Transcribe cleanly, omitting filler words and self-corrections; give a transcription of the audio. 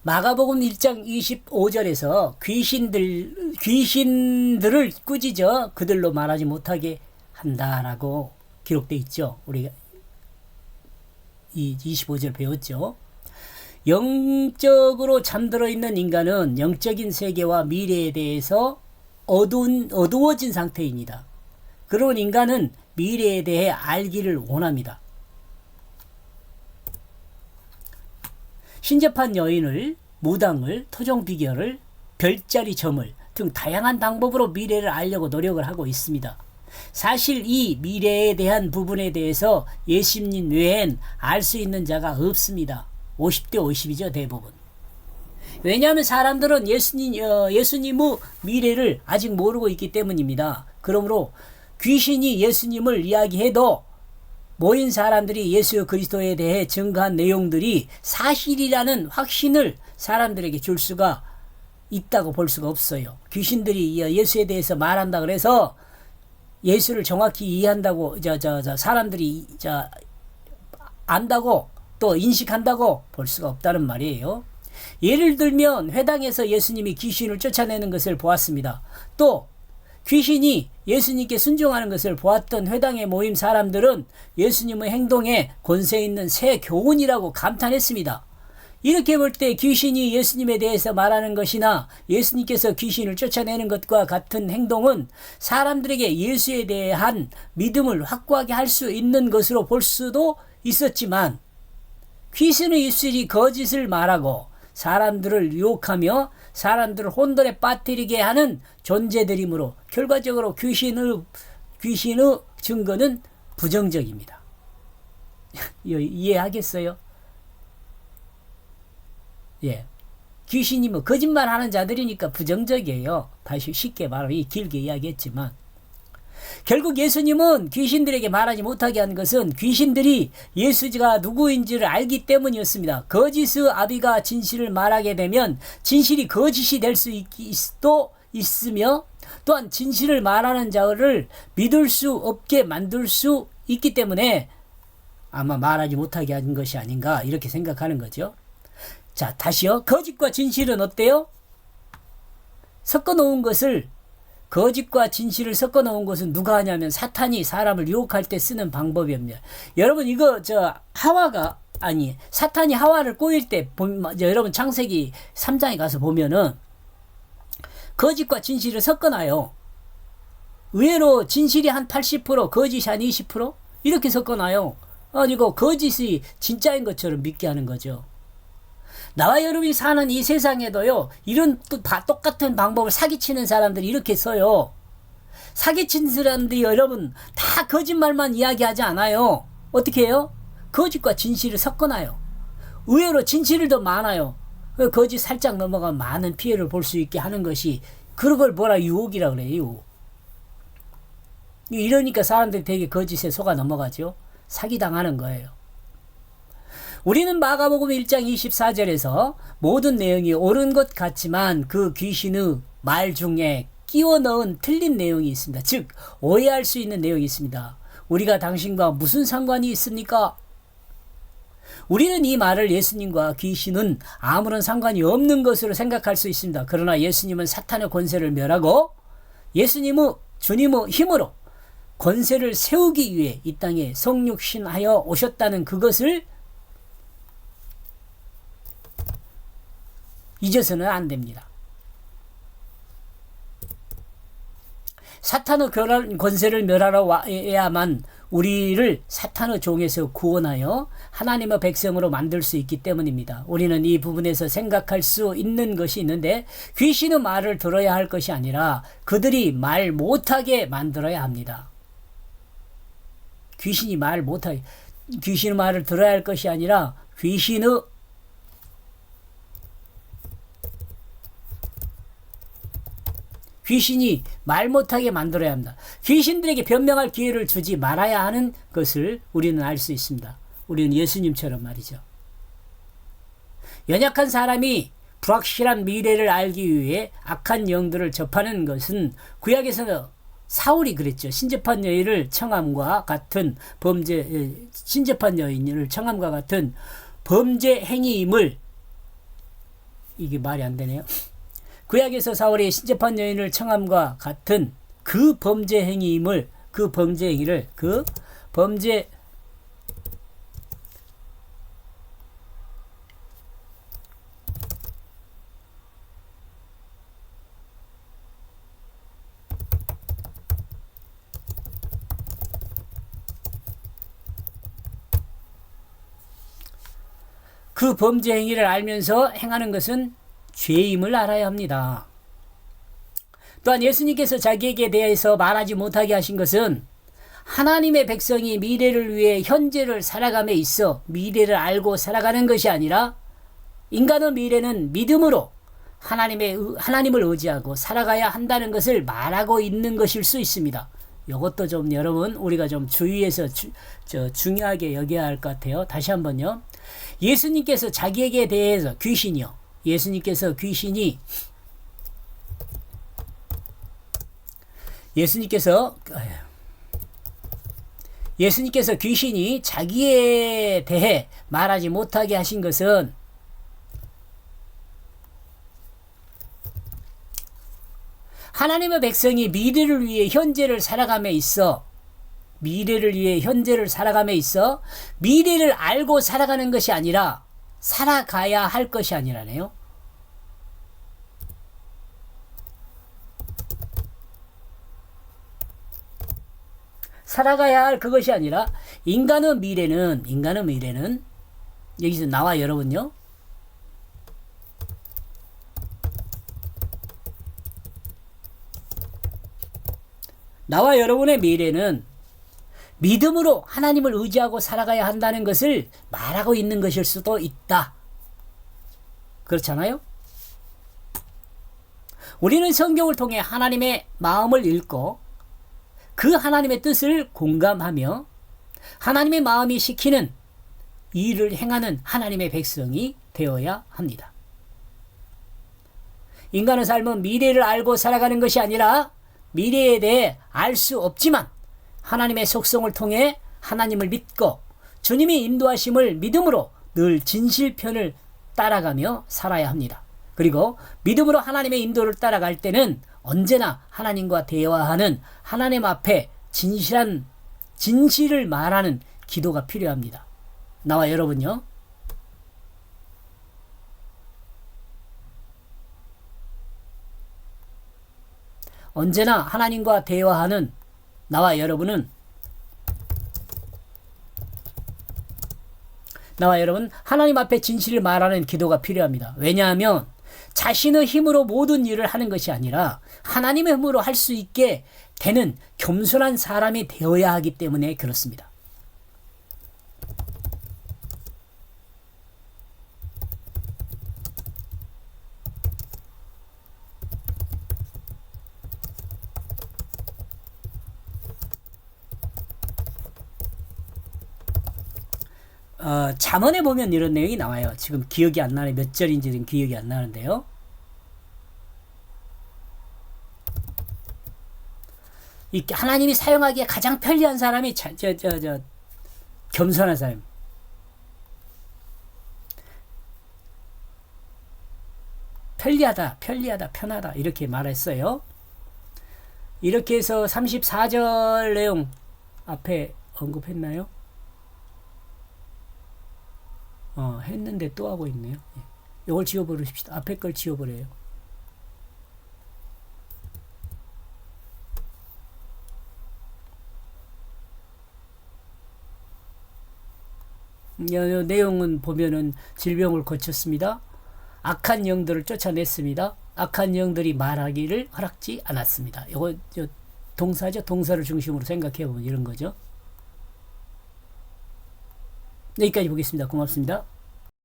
마가복음 1장 25절에서 귀신들을 꾸짖어 그들로 말하지 못하게 한다라고 기록되어 있죠. 우리가 이 25절 배웠죠. 영적으로 잠들어 있는 인간은 영적인 세계와 미래에 대해서 어두워진 상태입니다. 그런 인간은 미래에 대해 알기를 원합니다. 신접한 여인을, 무당을, 토종 비결을, 별자리 점을 등 다양한 방법으로 미래를 알려고 노력을 하고 있습니다. 사실 이 미래에 대한 부분에 대해서 예수님 외엔 알 수 있는 자가 없습니다. 50대 50이죠, 대부분. 왜냐하면 사람들은 예수님의 미래를 아직 모르고 있기 때문입니다. 그러므로 귀신이 예수님을 이야기해도 모인 사람들이 예수 그리스도에 대해 증거한 내용들이 사실이라는 확신을 사람들에게 줄 수가 있다고 볼 수가 없어요. 귀신들이 예수에 대해서 말한다 그래서 예수를 정확히 이해한다고 사람들이 안다고 또 인식한다고 볼 수가 없다는 말이에요. 예를 들면 회당에서 예수님이 귀신을 쫓아내는 것을 보았습니다. 또 귀신이 예수님께 순종하는 것을 보았던 회당에 모인 사람들은 예수님의 행동에 권세 있는 새 교훈이라고 감탄했습니다. 이렇게 볼 때 귀신이 예수님에 대해서 말하는 것이나 예수님께서 귀신을 쫓아내는 것과 같은 행동은 사람들에게 예수에 대한 믿음을 확고하게 할 수 있는 것으로 볼 수도 있었지만 귀신의 입술이 거짓을 말하고 사람들을 유혹하며 사람들을 혼돈에 빠뜨리게 하는 존재들이므로 결과적으로 귀신의 증거는 부정적입니다. 이해하겠어요? 예. 귀신이 거짓말하는 자들이니까 부정적이에요. 다시 쉽게 말하면 길게 이야기했지만 결국 예수님은 귀신들에게 말하지 못하게 한 것은 귀신들이 예수가 누구인지를 알기 때문이었습니다. 거짓의 아비가 진실을 말하게 되면 진실이 거짓이 될 수도 있으며 또한 진실을 말하는 자를 믿을 수 없게 만들 수 있기 때문에 아마 말하지 못하게 한 것이 아닌가 이렇게 생각하는 거죠. 자, 다시요. 거짓과 진실은 어때요? 거짓과 진실을 섞어 놓은 것은 누가 하냐면 사탄이 사람을 유혹할 때 쓰는 방법이었네요. 여러분 이거 사탄이 하와를 꼬일 때 여러분 창세기 3장에 가서 보면은 거짓과 진실을 섞어놔요. 의외로 진실이 한 80% 거짓이 한 20% 이렇게 섞어놔요. 이거 거짓이 진짜인 것처럼 믿게 하는 거죠. 나와 여러분이 사는 이 세상에도요, 이런 똑같은 방법을 사기치는 사람들이 이렇게 써요. 사기치는 사람들이 여러분 다 거짓말만 이야기하지 않아요. 어떻게 해요? 거짓과 진실을 섞어놔요. 의외로 진실이 더 많아요. 거짓 살짝 넘어가면 많은 피해를 볼 수 있게 하는 것이 그런 걸 유혹이라 그래요. 이러니까 사람들이 되게 거짓에 속아 넘어가죠. 사기당하는 거예요. 우리는 마가복음 1장 24절에서 모든 내용이 옳은 것 같지만 그 귀신의 말 중에 끼워 넣은 틀린 내용이 있습니다. 즉 오해할 수 있는 내용이 있습니다. 우리가 당신과 무슨 상관이 있습니까? 우리는 이 말을 예수님과 귀신은 아무런 상관이 없는 것으로 생각할 수 있습니다. 그러나 예수님은 사탄의 권세를 멸하고 주님의 힘으로 권세를 세우기 위해 이 땅에 성육신하여 오셨다는 그것을 잊어서는 안 됩니다. 사탄의 권세를 멸하러 와야만 우리를 사탄의 종에서 구원하여 하나님의 백성으로 만들 수 있기 때문입니다. 우리는 이 부분에서 생각할 수 있는 것이 있는데 귀신의 말을 들어야 할 것이 아니라 그들이 말 못하게 만들어야 합니다. 귀신의 말을 들어야 할 것이 아니라 귀신이 말 못하게 만들어야 합니다. 귀신들에게 변명할 기회를 주지 말아야 하는 것을 우리는 알 수 있습니다. 우리는 예수님처럼 말이죠. 연약한 사람이 불확실한 미래를 알기 위해 악한 영들을 접하는 것은 구약에서는 사울이 그랬죠. 신접한 여인을 청함과 같은 범죄 행위임을 이게 말이 안 되네요. 구약에서 사울이 신접한 여인을 청함과 같은 그 범죄 행위를 그 범죄 행위를 알면서 행하는 것은 죄임을 알아야 합니다. 또한 예수님께서 자기에게 대해서 말하지 못하게 하신 것은 하나님의 백성이 미래를 위해 현재를 살아감에 있어 미래를 알고 살아가는 것이 아니라 인간의 미래는 믿음으로 하나님을 의지하고 살아가야 한다는 것을 말하고 있는 것일 수 있습니다. 이것도 좀 여러분 우리가 좀 주의해서 중요하게 여겨야 할 것 같아요. 다시 한번요. 예수님께서 자기에게 대해서 예수님께서 귀신이 자기에 대해 말하지 못하게 하신 것은 하나님의 백성이 미래를 위해 현재를 살아감에 있어 미래를 알고 살아가는 것이 아니라 살아가야 할 것이 아니라네요. 살아가야 할 그것이 아니라 인간의 미래는 여기서 나와 여러분요. 나와 여러분의 미래는 믿음으로 하나님을 의지하고 살아가야 한다는 것을 말하고 있는 것일 수도 있다. 그렇잖아요? 우리는 성경을 통해 하나님의 마음을 읽고 그 하나님의 뜻을 공감하며 하나님의 마음이 시키는 일을 행하는 하나님의 백성이 되어야 합니다. 인간의 삶은 미래를 알고 살아가는 것이 아니라 미래에 대해 알 수 없지만 하나님의 속성을 통해 하나님을 믿고 주님이 인도하심을 믿음으로 늘 진실편을 따라가며 살아야 합니다. 그리고 믿음으로 하나님의 인도를 따라갈 때는 언제나 하나님과 대화하는 하나님 앞에 진실을 말하는 기도가 필요합니다. 나와 여러분요. 언제나 하나님과 대화하는 나와 여러분 하나님 앞에 진실을 말하는 기도가 필요합니다. 왜냐하면 자신의 힘으로 모든 일을 하는 것이 아니라 하나님의 힘으로 할 수 있게 되는 겸손한 사람이 되어야 하기 때문에 그렇습니다. 잠언에 보면 이런 내용이 나와요. 지금 기억이 안 나네. 몇 절인지는 기억이 안 나는데요. 이 하나님이 사용하기에 가장 편리한 사람이 겸손한 사람. 편리하다, 편하다 이렇게 말했어요. 이렇게 해서 34절 내용 앞에 언급했나요? 했는데 또 하고 있네요. 이걸 지워버리십시다. 앞에 걸 지워버려요. 내용은 보면은 질병을 고쳤습니다. 악한 영들을 쫓아냈습니다. 악한 영들이 말하기를 허락지 않았습니다. 이거 동사죠. 동사를 중심으로 생각해 보면 이런 거죠. 여기까지 보겠습니다. 고맙습니다.